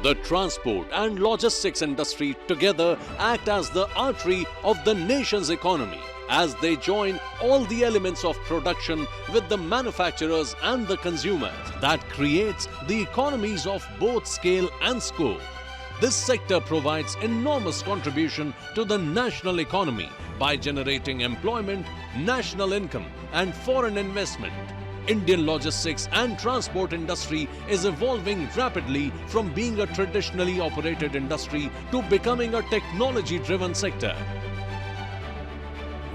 The transport and logistics industry together act as the artery of the nation's economy as they join all the elements of production with the manufacturers and the consumers. That creates the economies of both scale and scope. This sector provides enormous contribution to the national economy by generating employment, national income and foreign investment. Indian logistics and transport industry is evolving rapidly from being a traditionally operated industry to becoming a technology-driven sector.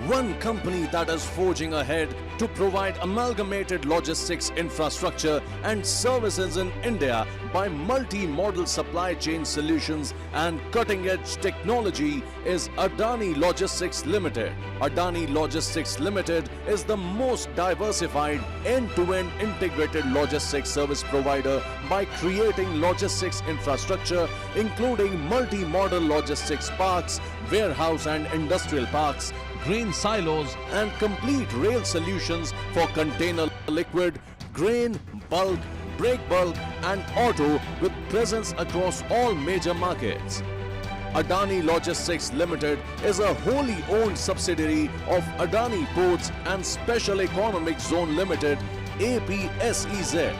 One company that is forging ahead to provide amalgamated logistics infrastructure and services in India by multi-modal supply chain solutions and cutting-edge technology is Adani Logistics Limited. Adani Logistics Limited is the most diversified end-to-end integrated logistics service provider by creating logistics infrastructure including multi-modal logistics parks, warehouse and industrial parks, grain silos and complete rail solutions for container, liquid, grain, bulk, break bulk and auto with presence across all major markets. Adani Logistics Limited is a wholly owned subsidiary of Adani Ports and Special Economic Zone Limited, APSEZ.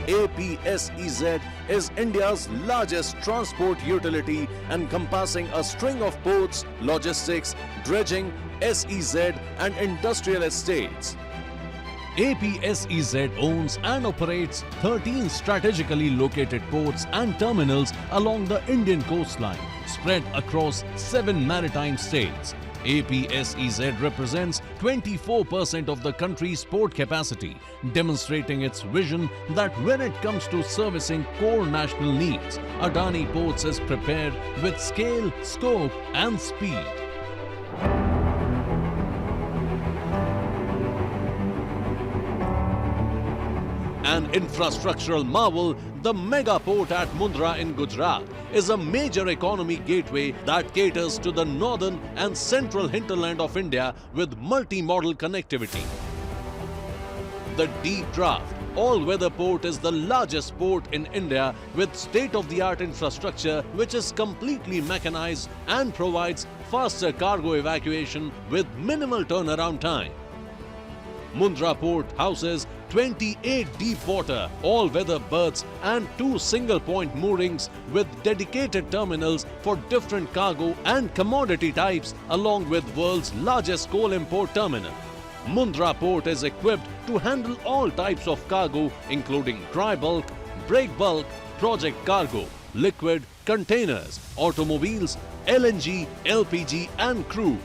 APSEZ is India's largest transport utility encompassing a string of ports, logistics, dredging, SEZ and industrial estates. APSEZ owns and operates 13 strategically located ports and terminals along the Indian coastline, spread across 7 maritime states. APSEZ represents 24% of the country's port capacity, demonstrating its vision that when it comes to servicing core national needs, Adani Ports is prepared with scale, scope and speed. An infrastructural marvel, the mega port at Mundra in Gujarat is a major economy gateway that caters to the northern and central hinterland of India with multi-modal connectivity. The deep draft, all-weather port is the largest port in India with state-of-the-art infrastructure which is completely mechanized and provides faster cargo evacuation with minimal turnaround time. Mundra Port houses 28 deep water, all-weather berths and 2 single-point moorings with dedicated terminals for different cargo and commodity types along with world's largest coal import terminal. Mundra Port is equipped to handle all types of cargo including dry bulk, break bulk, project cargo, liquid, containers, automobiles, LNG, LPG and crude.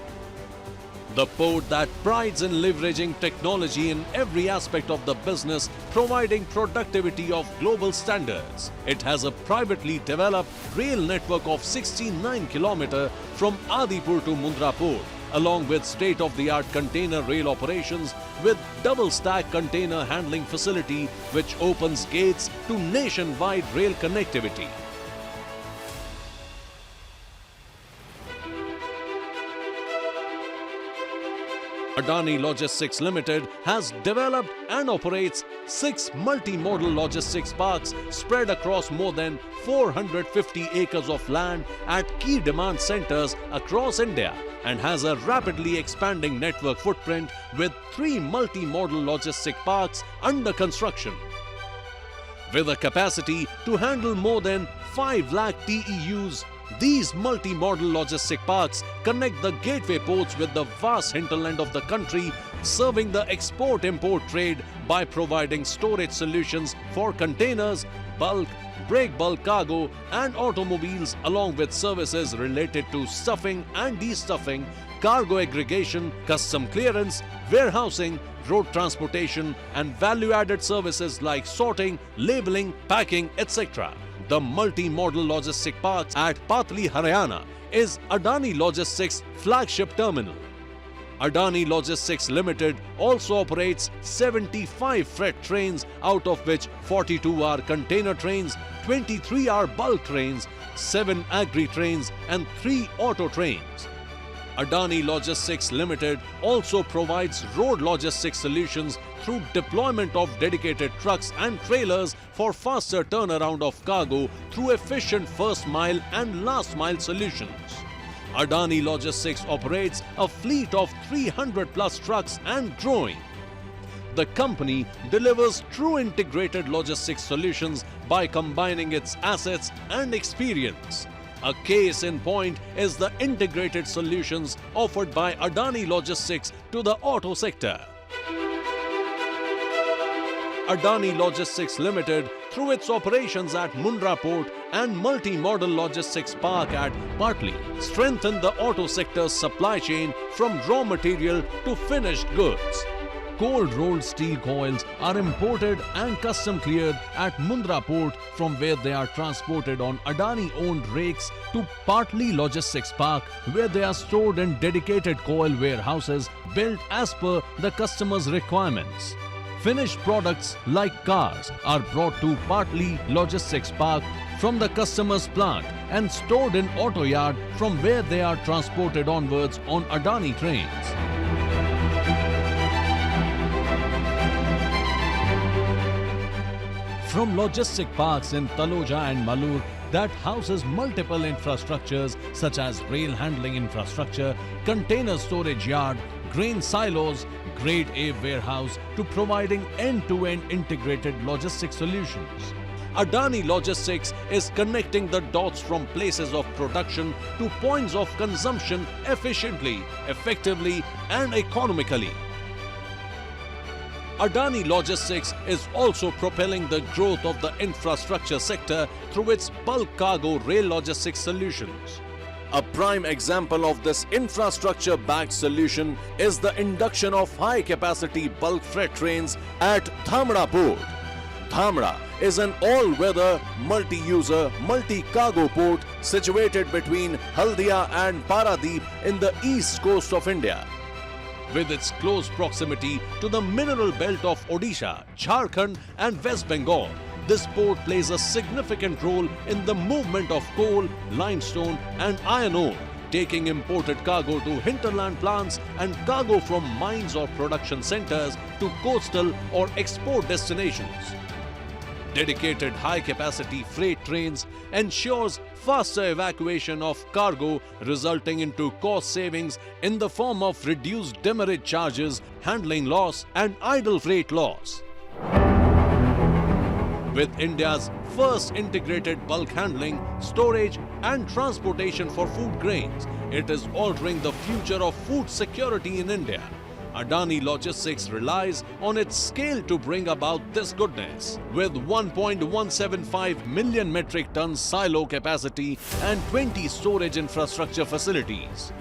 The port that prides in leveraging technology in every aspect of the business, providing productivity of global standards. It has a privately developed rail network of 69 km from Adipur to Mundra Port, along with state-of-the-art container rail operations with double-stack container handling facility which opens gates to nationwide rail connectivity. Adani Logistics Limited has developed and operates 6 multimodal logistics parks spread across more than 450 acres of land at key demand centers across India and has a rapidly expanding network footprint with 3 multimodal logistic parks under construction. With a capacity to handle more than 5 lakh TEUs, these multi-modal logistic parks connect the gateway ports with the vast hinterland of the country, serving the export-import trade by providing storage solutions for containers, bulk, break bulk cargo and automobiles along with services related to stuffing and destuffing, cargo aggregation, custom clearance, warehousing, road transportation and value-added services like sorting, labeling, packing, etc. The multi-modal logistic parks at Patli, Haryana is Adani Logistics flagship terminal. Adani Logistics Limited also operates 75 freight trains, out of which 42 are container trains, 23 are bulk trains, 7 agri trains and 3 auto trains. Adani Logistics Limited also provides road logistics solutions through deployment of dedicated trucks and trailers for faster turnaround of cargo through efficient first mile and last mile solutions. Adani Logistics operates a fleet of 300 plus trucks and growing. The company delivers true integrated logistics solutions by combining its assets and experience. A case in point is the integrated solutions offered by Adani Logistics to the auto sector. Adani Logistics Limited, through its operations at Mundra Port and multi-modal logistics park at Patli, strengthened the auto sector's supply chain from raw material to finished goods. Cold rolled steel coils are imported and custom cleared at Mundra Port, from where they are transported on Adani owned rakes to Patli Logistics Park, where they are stored in dedicated coil warehouses built as per the customer's requirements. Finished products like cars are brought to Patli Logistics Park from the customer's plant and stored in auto yard, from where they are transported onwards on Adani trains. From logistic parks in Taloja and Malur that houses multiple infrastructures such as rail handling infrastructure, container storage yard, grain silos, grade A warehouse, to providing end-to-end integrated logistics solutions. Adani Logistics is connecting the dots from places of production to points of consumption efficiently, effectively and economically. Adani Logistics is also propelling the growth of the infrastructure sector through its bulk cargo rail logistics solutions. A prime example of this infrastructure-backed solution is the induction of high-capacity bulk freight trains at Dhamra Port. Dhamra is an all-weather, multi-user, multi-cargo port situated between Haldia and Paradeep in the east coast of India. With its close proximity to the mineral belt of Odisha, Jharkhand and West Bengal, this port plays a significant role in the movement of coal, limestone and iron ore, taking imported cargo to hinterland plants and cargo from mines or production centers to coastal or export destinations. Dedicated high-capacity freight trains ensures faster evacuation of cargo, resulting into cost savings in the form of reduced demurrage charges, handling loss and idle freight loss. With India's first integrated bulk handling, storage and transportation for food grains, it is altering the future of food security in India. Adani Logistics relies on its scale to bring about this goodness. With 1.175 million metric tons silo capacity and 20 storage infrastructure facilities,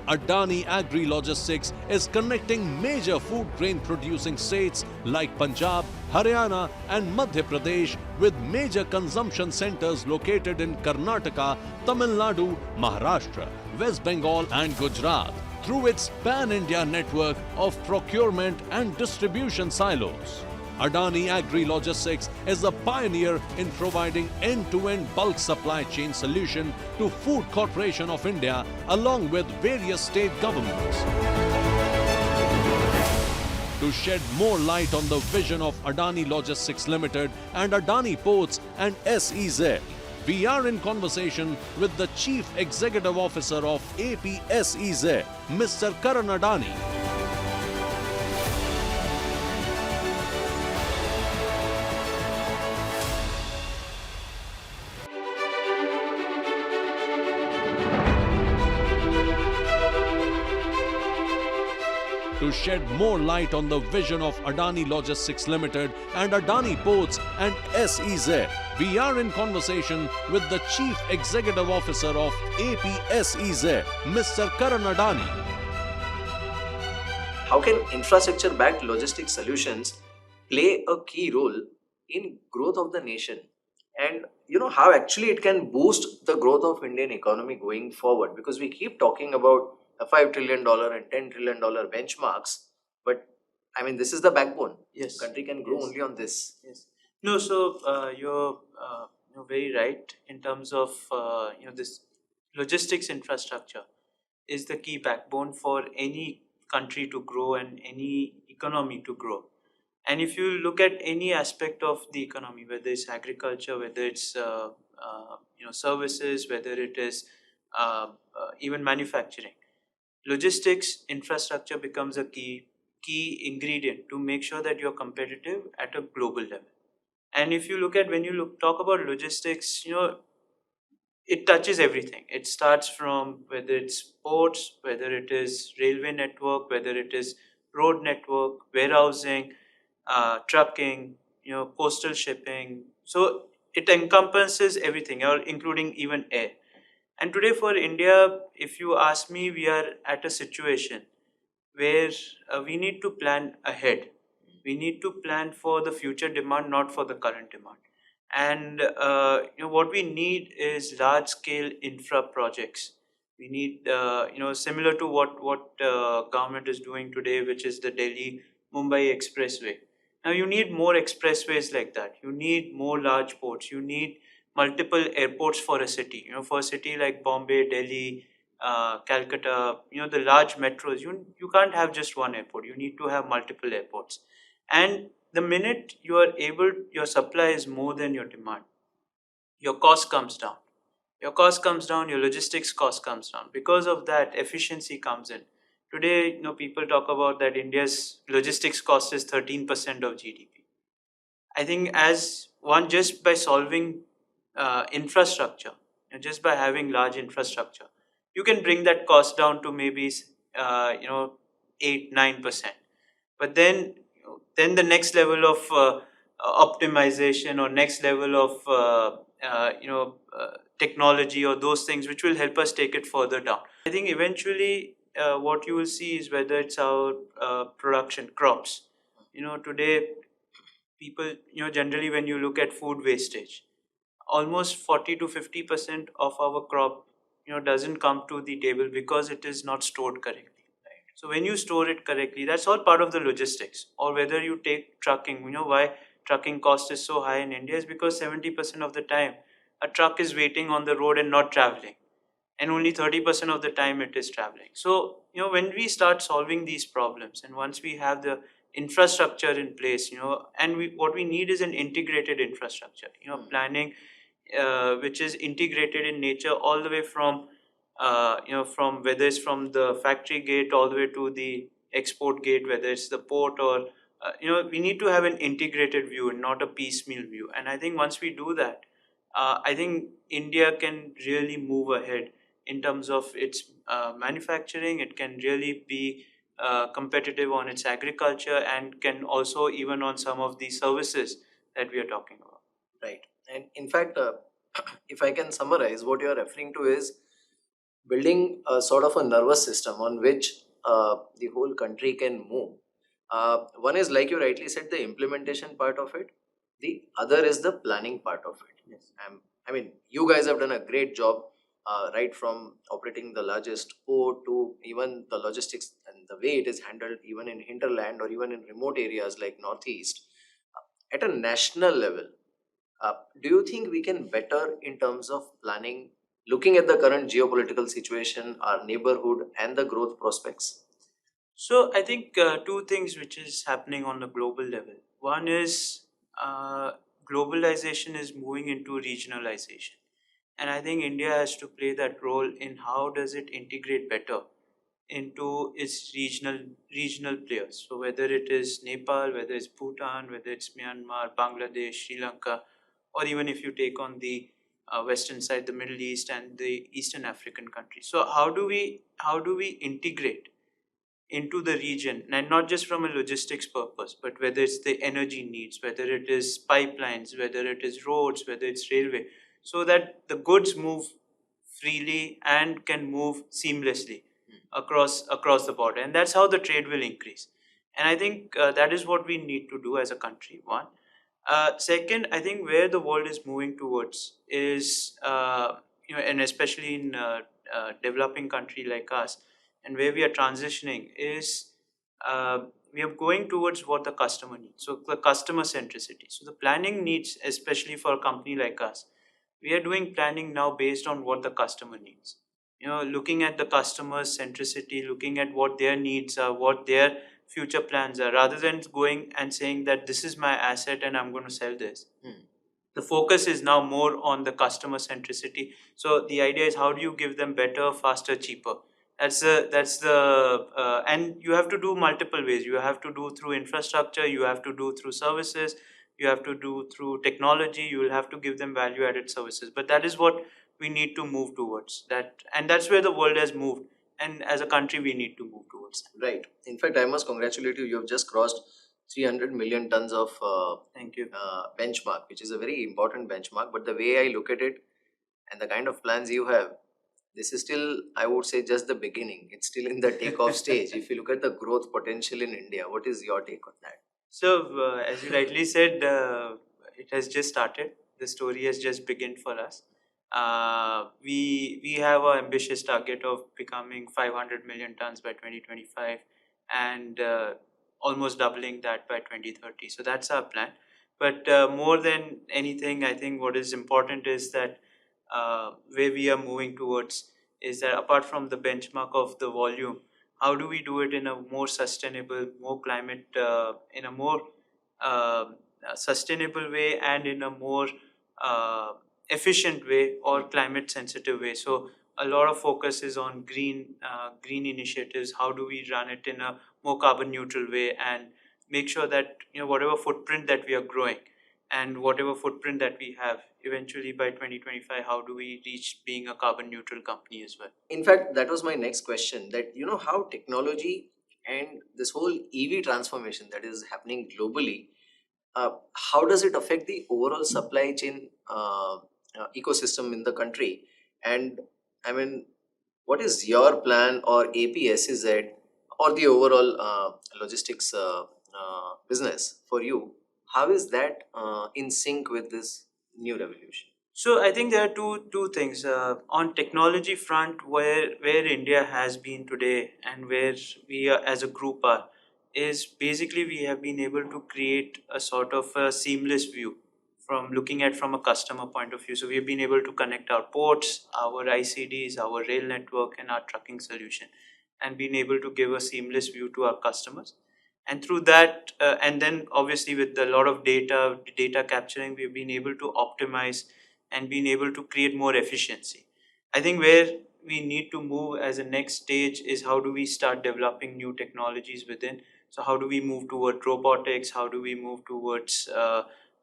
Adani Agri Logistics is connecting major food grain producing states like Punjab, Haryana and Madhya Pradesh with major consumption centers located in Karnataka, Tamil Nadu, Maharashtra, West Bengal and Gujarat through its pan-India network of procurement and distribution silos. Adani Agri Logistics is a pioneer in providing end-to-end bulk supply chain solution to Food Corporation of India along with various state governments. To shed more light on the vision of Adani Logistics Limited and Adani Ports and SEZ, we are in conversation with the Chief Executive Officer of APSEZ, Mr. Karan Adani. To shed more light on the vision of Adani Logistics Limited and Adani Ports and SEZ, we are in conversation with the Chief Executive Officer of APSEZ, Mr. Karan Adani. How can infrastructure-backed logistics solutions play a key role in growth of the nation? And how actually it can boost the growth of Indian economy going forward? Because we keep talking about a $5 trillion and $10 trillion benchmarks, but this is the backbone. Yes, country can grow only on this. yes. No, so you're very right in terms of this logistics infrastructure. is the key backbone for any country to grow and any economy to grow. And if you look at any aspect of the economy, whether it's agriculture, whether it's services, whether it is even manufacturing, logistics infrastructure becomes a key ingredient to make sure that you're competitive at a global level. And if you look at when you talk about logistics, it touches everything. It starts from whether it's ports, whether it is railway network, whether it is road network, warehousing, trucking, postal shipping. So it encompasses everything, or including even air. And today for India, if you ask me, we are at a situation where we need to plan ahead. We need to plan for the future demand, not for the current demand. And what we need is large scale infra projects. We need similar to what government is doing today, which is the Delhi Mumbai expressway. Now you need more expressways like that. You need more large ports. You need multiple airports for a city. For a city like Bombay, Delhi, Calcutta, the large metros, you can't have just one airport. You need to have multiple airports. And the minute you are able, your supply is more than your demand, your cost comes down. Your cost comes down, your logistics cost comes down. Because of that, efficiency comes in. Today, people talk about that India's logistics cost is 13% of GDP. I think as one, just by solving infrastructure, just by having large infrastructure, you can bring that cost down to maybe 8-9%. But then the next level of optimization, or next level of technology, or those things which will help us take it further down. I think eventually what you will see is whether it's our production crops. Today people, generally when you look at food wastage, almost 40 to 50% of our crop doesn't come to the table because it is not stored correctly. So when you store it correctly, that's all part of the logistics. Or whether you take trucking, why trucking cost is so high in India is because 70% of the time a truck is waiting on the road and not traveling, and only 30% of the time it is traveling. So when we start solving these problems, and once we have the infrastructure in place, and what we need is an integrated infrastructure, planning which is integrated in nature, all the way from from whether it's from the factory gate all the way to the export gate, whether it's the port, or we need to have an integrated view and not a piecemeal view. And I think once we do that, I think India can really move ahead in terms of its manufacturing. It can really be competitive on its agriculture, and can also even on some of the services that we are talking about. Right. And in fact, if I can summarize, what you are referring to is building a sort of a nervous system on which the whole country can move. One is, like you rightly said, the implementation part of it. The other is the planning part of it. Yes. I mean, you guys have done a great job, right from operating the largest port to even the logistics and the way it is handled, even in hinterland or even in remote areas like Northeast. At a national level, do you think we can better in terms of planning, looking at the current geopolitical situation, our neighborhood, and the growth prospects? So I think two things which is happening on the global level. One is globalization is moving into regionalization, and I think India has to play that role in how does it integrate better into its regional players. So whether it is Nepal, whether it's Bhutan, whether it's Myanmar, Bangladesh, Sri Lanka, or even if you take on the western side, the Middle East and the Eastern African countries. So how do we integrate into the region, and not just from a logistics purpose, but whether it's the energy needs, whether it is pipelines, whether it is roads, whether it's railway, so that the goods move freely and can move seamlessly across the border, and that's how the trade will increase. And I think that is what we need to do as a country. One, second, I think where the world is moving towards is and especially in developing country like us, and where we are transitioning is we are going towards what the customer needs. So the customer centricity. So the planning needs, especially for a company like us, we are doing planning now based on what the customer needs. looking at the customer's centricity, looking at what their needs are, what their future plans are, rather than going and saying that this is my asset and I'm going to sell this. The focus is now more on the customer centricity. So the idea is, how do you give them better, faster, cheaper? And you have to do multiple ways. You have to do through infrastructure, you have to do through services, you have to do through technology, you will have to give them value added services. But that is what we need to move towards, that, and that's where the world has moved, and as a country we need to move towards that. Right. In fact, I must congratulate you. You have just crossed 300 million tons of Thank you. benchmark, which is a very important benchmark. But the way I look at it and the kind of plans you have, this is still, I would say, just the beginning. It's still in the takeoff stage. If you look at the growth potential in India, what is your take on that? So, as you rightly said, it has just started. The story has just begun for us. We have an ambitious target of becoming 500 million tons by 2025, and almost doubling that by 2030. So that's our plan. But more than anything, I think what is important is that where we are moving towards is that, apart from the benchmark of the volume, how do we do it in a more sustainable, more climate, in a more sustainable way, and in a more uh, efficient way or climate sensitive way. So a lot of focus is on green initiatives. How do we run it in a more carbon neutral way, and make sure that whatever footprint that we are growing and whatever footprint that we have, eventually by 2025, how do we reach being a carbon neutral company as well? In fact, that was my next question, that how technology and this whole EV transformation that is happening globally, how does it affect the overall supply chain ecosystem in the country? And I mean, what is your plan or APSEZ or the overall logistics business for you? How is that in sync with this new revolution? So I think there are two things on technology front, where India has been today and where we are as a group are, is basically we have been able to create a sort of a seamless view from looking at from a customer point of view. So we've been able to connect our ports, our ICDs, our rail network, and our trucking solution, and been able to give a seamless view to our customers. And through that, and then obviously with a lot of data capturing, we've been able to optimize and been able to create more efficiency. I think where we need to move as a next stage is, how do we start developing new technologies within. So how do we move toward robotics? How do we move towards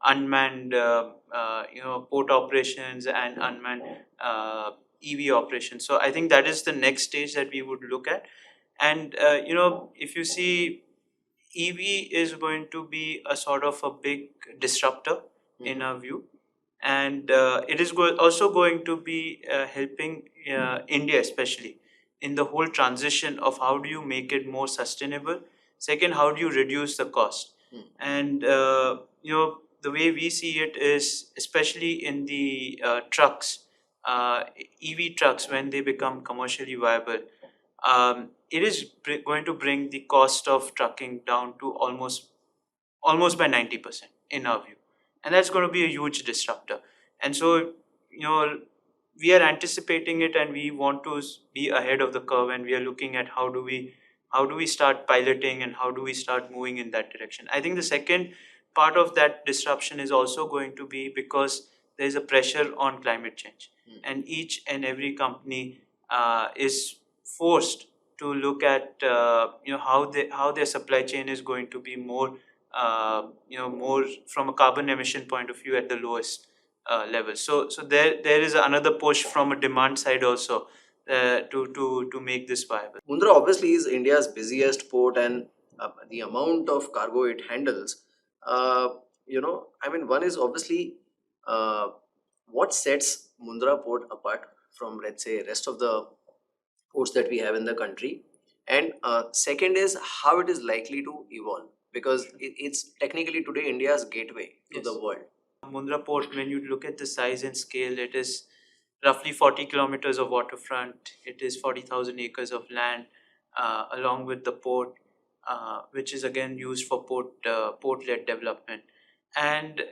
unmanned port operations and unmanned EV operations? So I think that is the next stage that we would look at. And if you see, EV is going to be a sort of a big disruptor in our view, and it is also going to be helping India, especially in the whole transition of how do you make it more sustainable. Second, how do you reduce the cost? And the way we see it is, especially in the trucks, EV trucks, when they become commercially viable, it is going to bring the cost of trucking down to almost by 90% in our view, and that's going to be a huge disruptor. And so we are anticipating it, and we want to be ahead of the curve, and we are looking at how do we start piloting, and how do we start moving in that direction. I think the second part of that disruption is also going to be because there is a pressure on climate change, and each and every company is forced to look at how their supply chain is going to be more more from a carbon emission point of view at the lowest level. So there is another push from a demand side also to make this viable. Mundra obviously is India's busiest port, and the amount of cargo it handles. One is obviously what sets Mundra port apart from, let's say, rest of the ports that we have in the country, and second is how it is likely to evolve, because it's technically today India's gateway to Yes. the world. Mundra Port, when you look at the size and scale, it is roughly 40 kilometers of waterfront. It is 40,000 acres of land, along with the port, which is again used for port-led development. And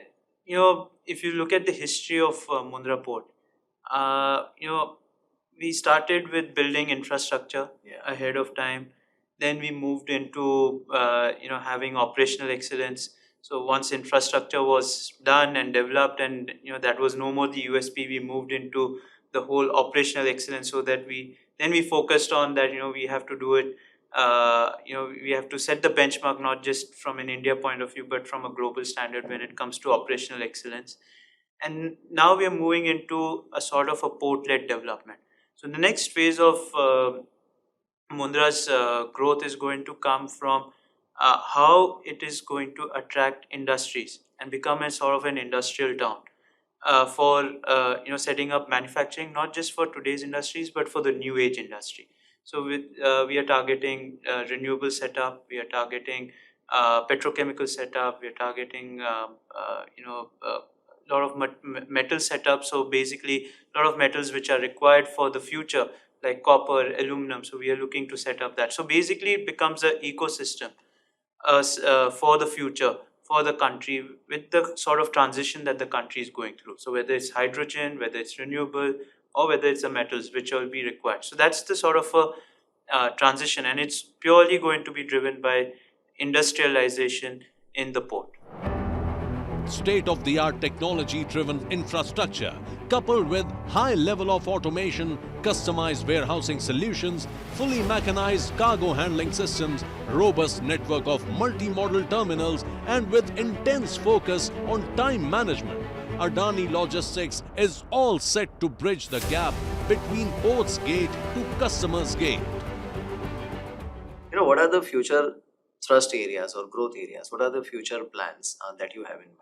if you look at the history of Mundra Port, we started with building infrastructure Yeah. ahead of time. Then we moved into having operational excellence. So once infrastructure was done and developed, and that was no more the USP, we moved into the whole operational excellence. So that we focused on that. We have to do it. We have to set the benchmark not just from an India point of view, but from a global standard when it comes to operational excellence. And now we are moving into a sort of a port-led development. So the next phase of Mundra's growth is going to come from how it is going to attract industries and become a sort of an industrial town for setting up manufacturing, not just for today's industries but for the new age industry. So we are targeting renewable setup, we are targeting petrochemical setup, we are targeting lot of metal setup. So basically, a lot of metals which are required for the future, like copper, aluminum. So we are looking to set up that. So basically, it becomes an ecosystem for the future for the country with the sort of transition that the country is going through. So whether it's hydrogen, whether it's renewable, or whether it's the metals which will be required. So that's the sort of a transition, and it's purely going to be driven by industrialization in the port. State-of-the-art technology-driven infrastructure, coupled with high level of automation, customized warehousing solutions, fully mechanized cargo handling systems, robust network of multi-modal terminals, and with intense focus on time management, Adani Logistics is all set to bridge the gap between port's gate to customer's gate. What are the future thrust areas or growth areas? What are the future plans that you have in mind?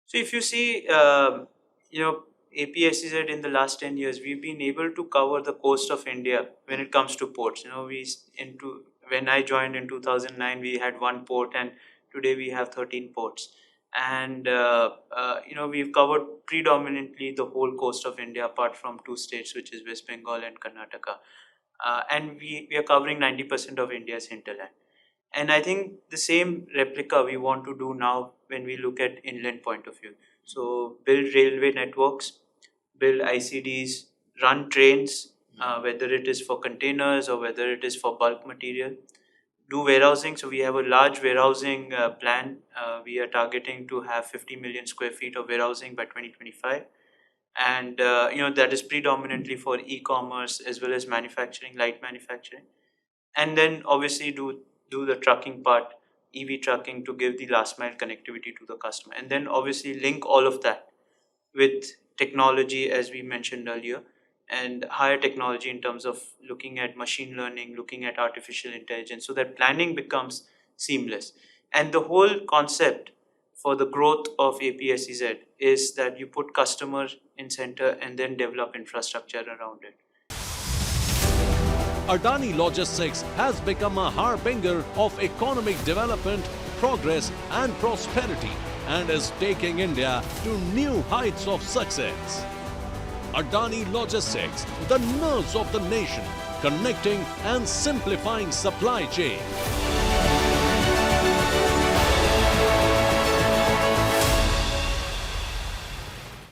So if you see, APSEZ in the last 10 years, we've been able to cover the coast of India when it comes to ports. When I joined in 2009, we had one port, and today we have 13 ports. And we've covered predominantly the whole coast of India, apart from two states, which is West Bengal and Karnataka. And we are covering 90% of India's hinterland. And I think the same replica we want to do now when we look at inland point of view. So build railway networks, build ICDs, run trains, whether it is for containers or whether it is for bulk material. Do warehousing. So we have a large warehousing plan. We are targeting to have 50 million square feet of warehousing by 2025. And that is predominantly for e-commerce as well as manufacturing, light manufacturing. And then obviously do the trucking part, EV trucking, to give the last mile connectivity to the customer. And then obviously link all of that with technology, as we mentioned earlier, and higher technology in terms of looking at machine learning, looking at artificial intelligence, so that planning becomes seamless. And the whole concept for the growth of APSEZ is that you put customer in center and then develop infrastructure around it. Adani Logistics has become a harbinger of economic development, progress and prosperity, and is taking India to new heights of success. Adani Logistics, the nerves of the nation, connecting and simplifying supply chain.